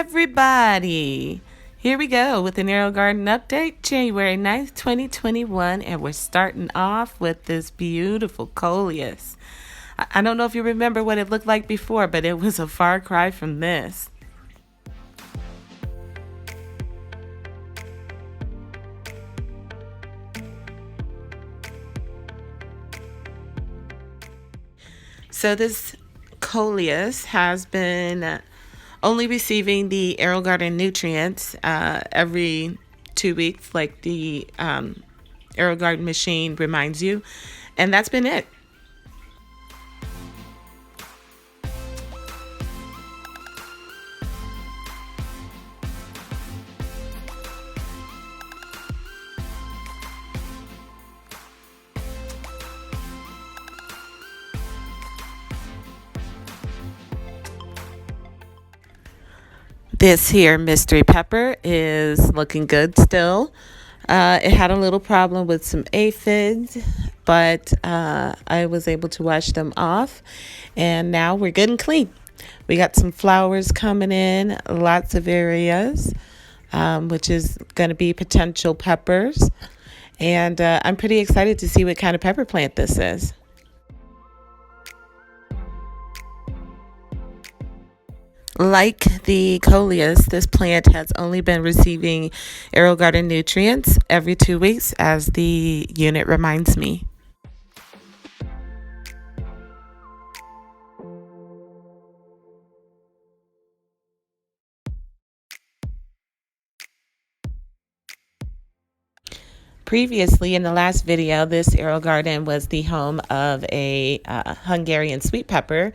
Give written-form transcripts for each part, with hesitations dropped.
everybody. Here we go with an AeroGarden update, January 9th, 2021, and we're starting off with this beautiful Coleus. I don't know if you remember what it looked like before, but it was a far cry from this. So this Coleus has been only receiving the AeroGarden nutrients every 2 weeks, like the AeroGarden machine reminds you, and that's been it. This here mystery pepper is looking good still. It had a little problem with some aphids, but I was able to wash them off, and now we're good and clean. We got some flowers coming in, lots of areas, which is going to be potential peppers, and I'm pretty excited to see what kind of pepper plant this is. Like the Coleus, this plant has only been receiving AeroGarden nutrients every 2 weeks, as the unit reminds me. Previously, in the last video, this AeroGarden was the home of a Hungarian sweet pepper,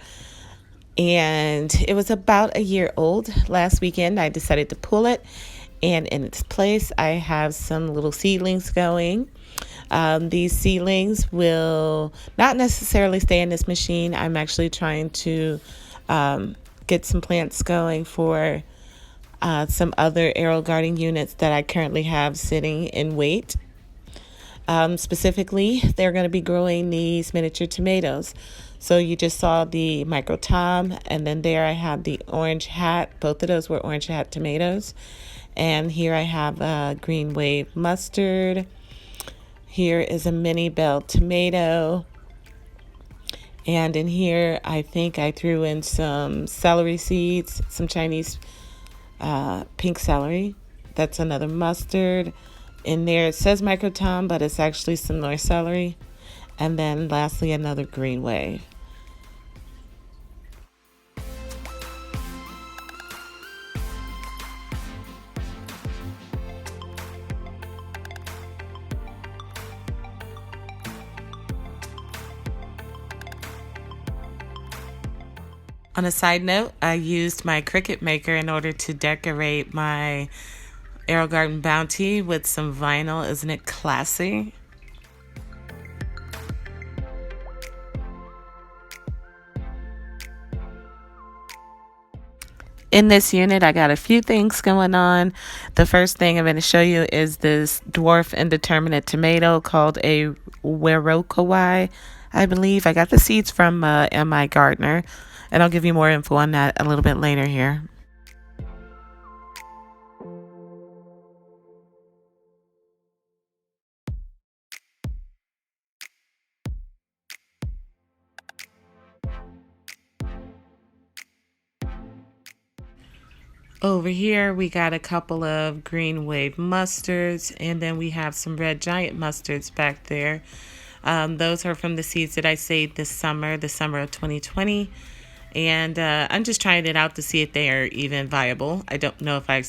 and it was about a year old. Last weekend I decided to pull it, and in its place I have some little seedlings going. These seedlings will not necessarily stay in this machine. I'm actually trying to get some plants going for some other AeroGarden units that I currently have sitting in wait. Specifically, they're going to be growing these miniature tomatoes. So you just saw the micro tom, and then there I have the orange hat. Both of those were orange hat tomatoes. And here I have a green wave mustard. Here is a mini bell tomato. And in here, I think I threw in some celery seeds, some Chinese pink celery. That's another mustard. In there it says micro tom, but it's actually some more celery. And then lastly, another green wave. On a side note, I used my Cricut maker in order to decorate my AeroGarden Bounty with some vinyl. Isn't it classy? In this unit, I got a few things going on. The first thing I'm going to show you is this dwarf indeterminate tomato called a Weroca, I believe. I got the seeds from M.I. Gardener, and I'll give you more info on that a little bit later here. Over here, we got a couple of green wave mustards, and then we have some red giant mustards back there. Those are from the seeds that I saved this summer, the summer of 2020. And I'm just trying it out to see if they are even viable. I don't know if I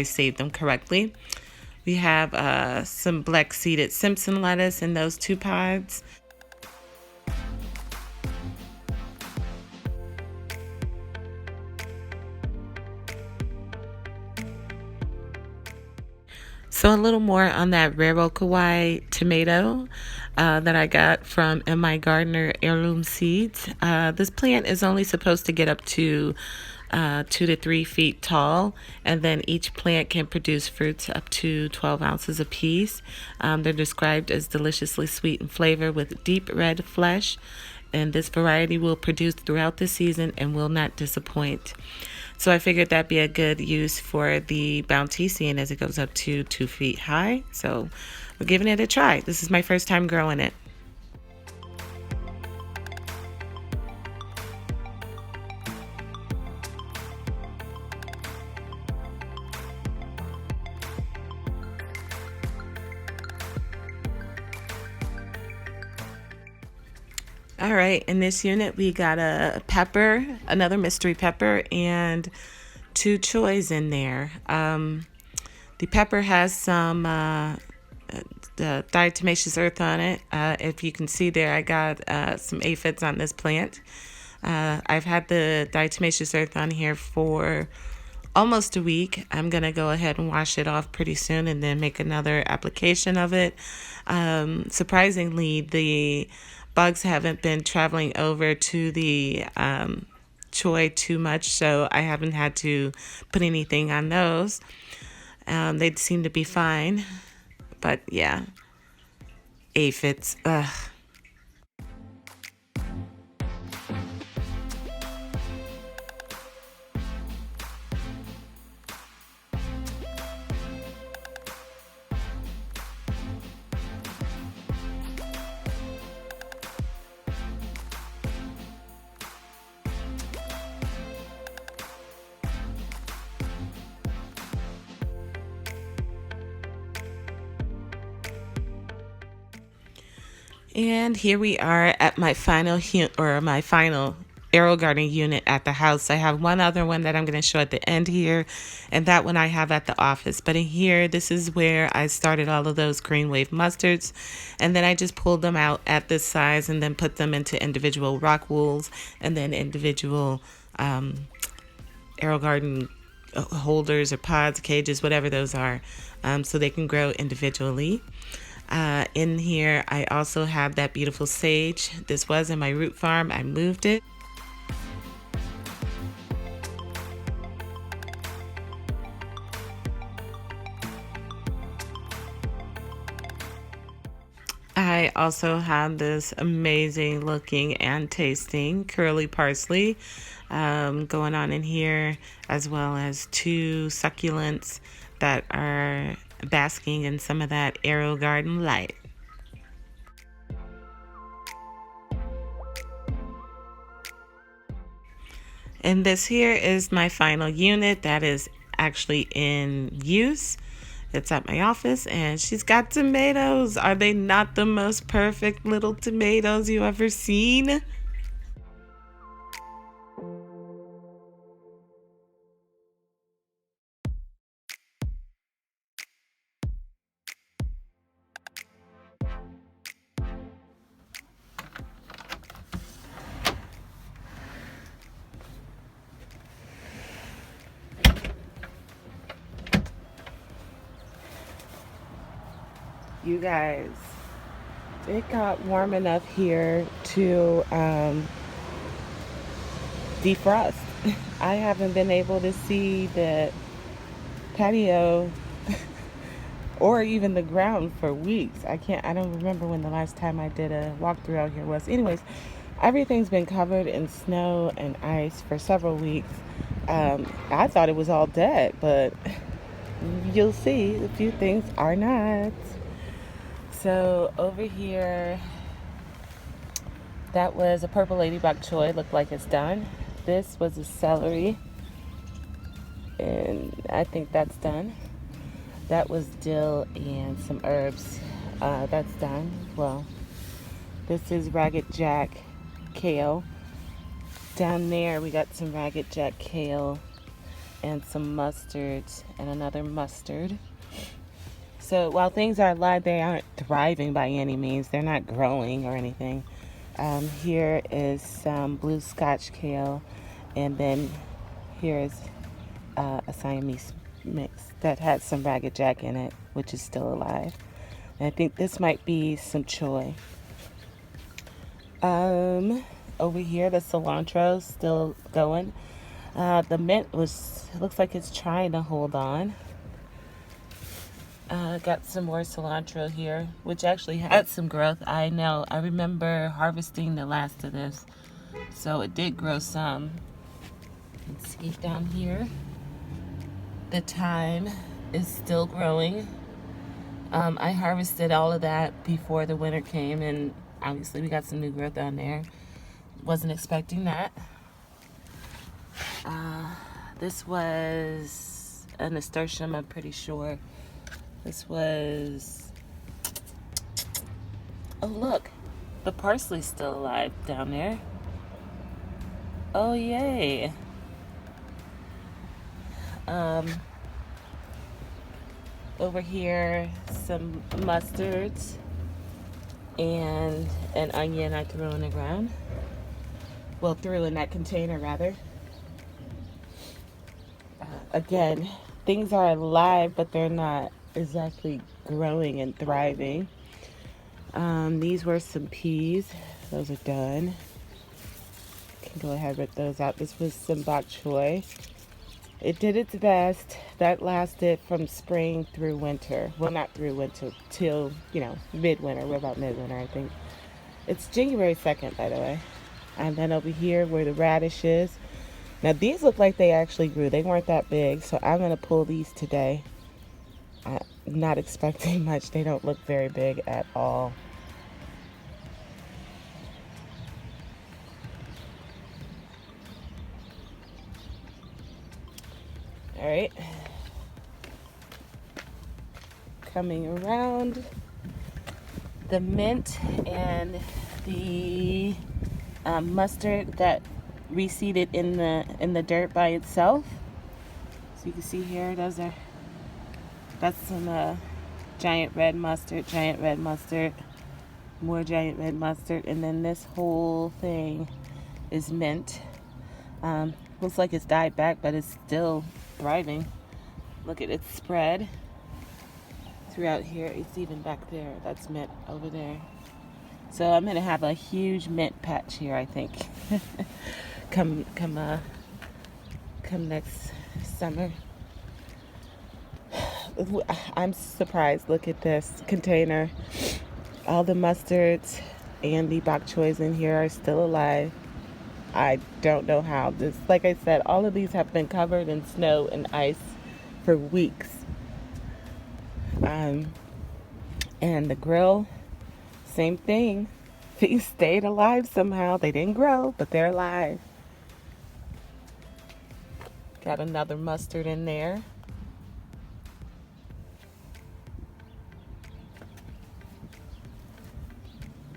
saved them correctly. We have some black seeded Simpson lettuce in those 2 pods. So a little more on that Weroca tomato that I got from M.I. Gardener Heirloom Seeds. This plant is only supposed to get up to 2 to 3 feet tall, and then each plant can produce fruits up to 12 ounces apiece. They're described as deliciously sweet in flavor with deep red flesh, and this variety will produce throughout the season and will not disappoint. So I figured that'd be a good use for the Bounty, seeing as it goes up to 2 feet high. So we're giving it a try. This is my first time growing it. All right, in this unit we got a pepper, another mystery pepper, and 2 choys in there. The pepper has some the diatomaceous earth on it. If you can see there, I got some aphids on this plant. I've had the diatomaceous earth on here for almost a week. I'm going to go ahead and wash it off pretty soon and then make another application of it. Surprisingly, the bugs haven't been traveling over to the choy too much, so I haven't had to put anything on those. They seem to be fine, but yeah, aphids, ugh. And here we are at my final AeroGarden unit at the house. I have one other one that I'm going to show at the end here, and that one I have at the office. But in here, this is where I started all of those green wave mustards, and then I just pulled them out at this size and then put them into individual rock wools and then individual AeroGarden holders or pods, cages, whatever those are, so they can grow individually. In here, I also have that beautiful sage. This was in my root farm. I moved it. I also have this amazing looking and tasting curly parsley going on in here, as well as 2 succulents that are basking in some of that AeroGarden light. And this here is my final unit that is actually in use. It's at my office, and she's got tomatoes. Are they not the most perfect little tomatoes you ever seen? You guys, it got warm enough here to defrost. I haven't been able to see the patio or even the ground for weeks. I don't remember when the last time I did a walkthrough out here was. Anyways, everything's been covered in snow and ice for several weeks. I thought it was all dead, but you'll see a few things are not. So over here, that was a purple ladybug choy. Looked like it's done. This was a celery, and I think that's done. That was dill and some herbs. That's done. Well, this is Ragged Jack kale. Down there, we got some Ragged Jack kale and some mustards and another mustard. So while things are alive, they aren't thriving by any means. They're not growing or anything. Here is some blue Scotch kale, and then here is a Siamese mix that had some Ragged Jack in it, which is still alive. And I think this might be some choy. Over here, the cilantro still going. The mint looks like it's trying to hold on. Got some more cilantro here, which actually had some growth. I know. I remember harvesting the last of this, so it did grow some. can see down here, the thyme is still growing. I harvested all of that before the winter came, and obviously we got some new growth down there. Wasn't expecting that. This was a nasturtium, I'm pretty sure. This was, oh look, the parsley's still alive down there. Oh yay. Over here, some mustards and an onion I threw on the ground. Well, threw in that container rather. Again, things are alive, but they're not exactly growing and thriving. These were some peas. Those are done. Can go ahead and rip those out. This was some bok choy. It did its best. That lasted from spring through winter. Well, not through winter, till, midwinter. We're about midwinter, I think. It's January 2nd, by the way. And then over here were the radishes. Now, these look like they actually grew. They weren't that big, so I'm going to pull these today. I'm not expecting much. They don't look very big at all. All right. Coming around, the mint and the mustard that reseeded in the dirt by itself. So you can see here, that's some giant red mustard, more giant red mustard, and then this whole thing is mint. Looks like it's died back, but it's still thriving. Look at its spread throughout here. It's even back there. That's mint over there. So I'm gonna have a huge mint patch here, I think. come next summer. I'm surprised. Look at this container. All the mustards and the bok choys in here are still alive. I don't know how. This, like I said, all of these have been covered in snow and ice for weeks. And the grill, same thing. These stayed alive somehow. They didn't grow, but they're alive. Got another mustard in there.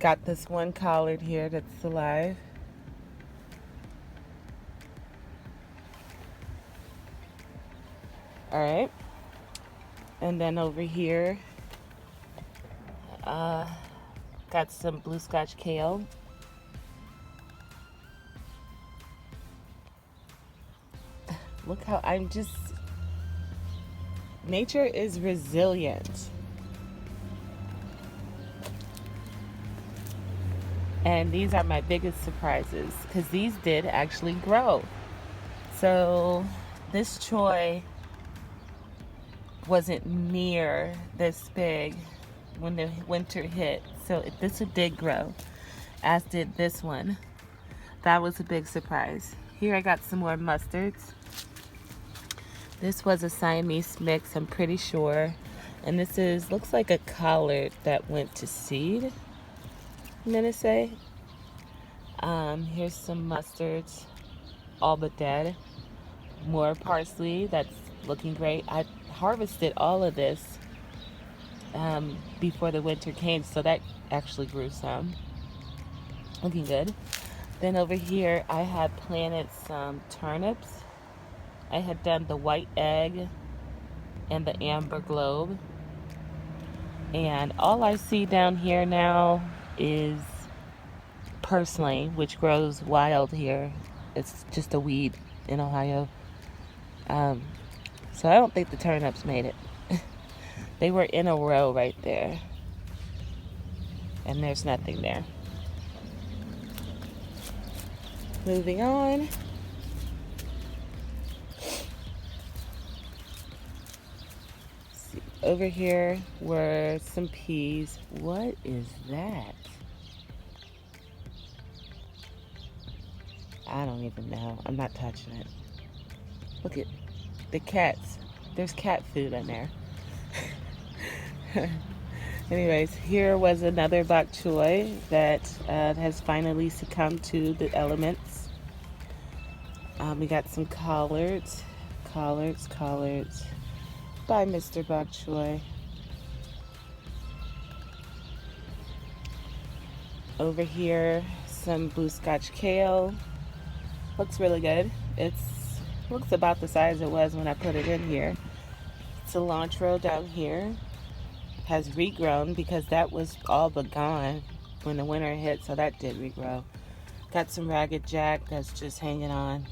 Got this one collard here that's alive. All right. And then over here, got some blue Scotch kale. Look how nature is resilient. And these are my biggest surprises because these did actually grow. So this choy wasn't near this big when the winter hit. So this one did grow, as did this one. That was a big surprise. Here I got some more mustards. This was a Siamese mix, I'm pretty sure. And this looks like a collard that went to seed, I'm gonna say. Here's some mustards, all but dead. More parsley, that's looking great. I harvested all of this before the winter came, so that actually grew some. Looking good. Then over here I had planted some turnips. I had done the white egg and the amber globe. And all I see down here now is parsley, which grows wild here. It's just a weed in Ohio. So I don't think the turnips made it. They were in a row right there. And there's nothing there. Moving on. See, over here were some peas. What is that? I don't even know. I'm not touching it. Look at the cats. There's cat food in there. Anyways, here was another bok choy that has finally succumbed to the elements. We got some collards. Collards by Mr. Bok Choy. Over here, some blue Scotch kale. Looks really good. Looks about the size it was when I put it in here. Cilantro down here has regrown because that was all but gone when the winter hit, so that did regrow. Got some ragged jack that's just hanging on.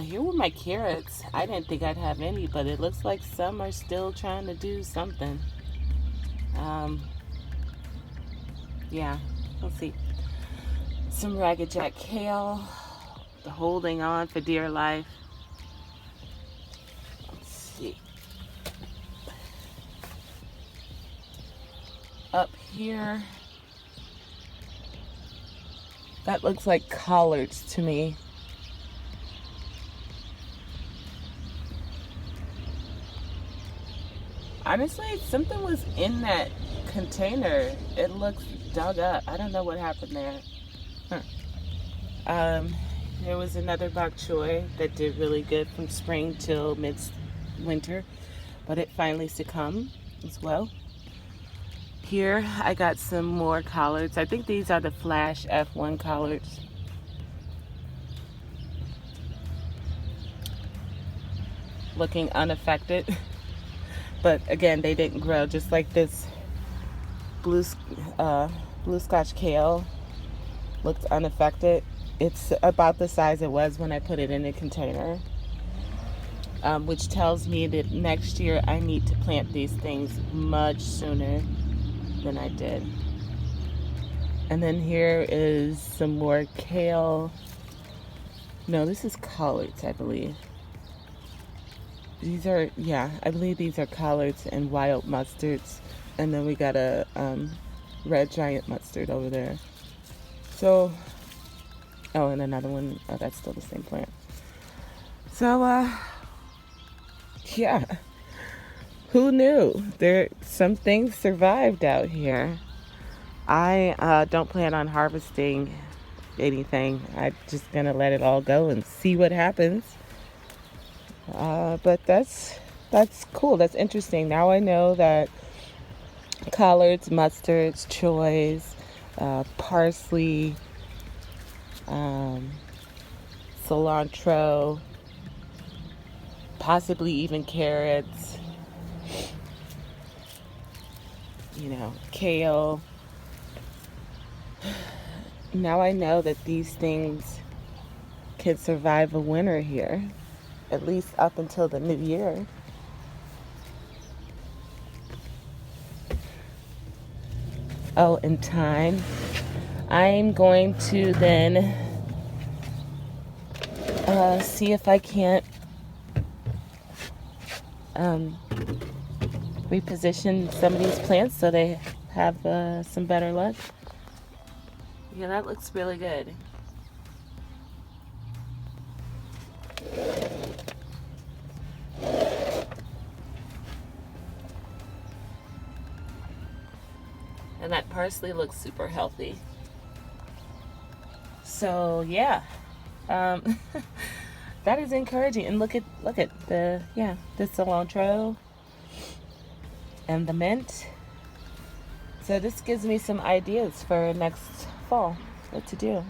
Here were my carrots. I didn't think I'd have any, but it looks like some are still trying to do something. Yeah, we'll see. Some ragged jack kale, holding on for dear life. Let's see. Up here, that looks like collards to me. Honestly, something was in that container. It looks dug up. I don't know what happened there. There was another bok choy that did really good from spring till mid-winter, but it finally succumbed as well. Here I got some more collards. I think these are the Flash F1 collards. Looking unaffected. But again, they didn't grow, just like this blue Scotch kale looks unaffected. It's about the size it was when I put it in a container, which tells me that next year I need to plant these things much sooner than I did. And then here is some more kale. No, this is collards, I believe. These are, yeah, I believe these are collards and wild mustards. And then we got a red giant mustard over there. So, oh, and another one. Oh, that's still the same plant. So, yeah. Who knew? Some things survived out here. I don't plan on harvesting anything. I'm just gonna let it all go and see what happens. But that's cool. That's interesting. Now I know that collards, mustards, choys, parsley, cilantro, possibly even carrots, kale. Now I know that these things can survive a winter here, at least up until the new year. Oh, and thyme. I'm going to then see if I can't reposition some of these plants so they have some better luck. Yeah, that looks really good. And that parsley looks super healthy. So yeah, that is encouraging. And look at the cilantro and the mint. So this gives me some ideas for next fall, what to do.